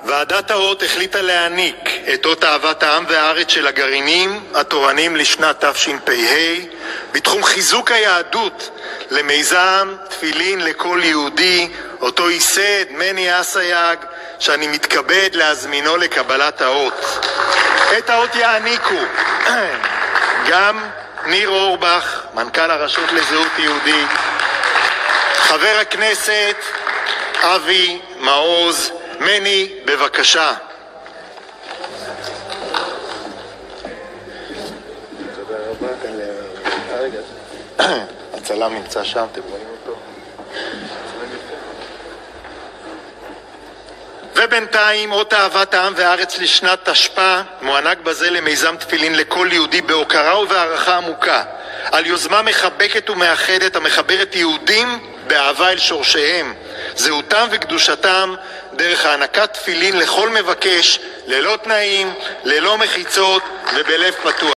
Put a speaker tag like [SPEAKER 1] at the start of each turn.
[SPEAKER 1] ועדת האות החליטה להעניק את אות אהבת העם והארץ של הגרעינים התורניים לשנת תשפ"ה בתחום חיזוק היהדות למיזם תפילין לכל יהודי, אותו ייסד מני אסייג, שאני מתכבד להזמינו לקבלת האות. את האות יעניקו גם ניר אורבך, מנכ"ל הרשות לזהות יהודית, חבר הכנסת אבי מעוז. מני, בבקשה. הצלם נמצא שם, אתם רואים אותו. ובינתיים אות אהבת העם והארץ לשנת תשפ"א מוענק בזה למיזם תפילין לכל יהודי בהוקרה ובהערכה עמוקה על יוזמה מחבקת ומאחדת המחברת יהודים באהבה אל שורשיהם, זהותם וקדושתם, דרך הענקת תפילין לכל מבקש, ללא תנאים, ללא מחיצות ובלב פתוח.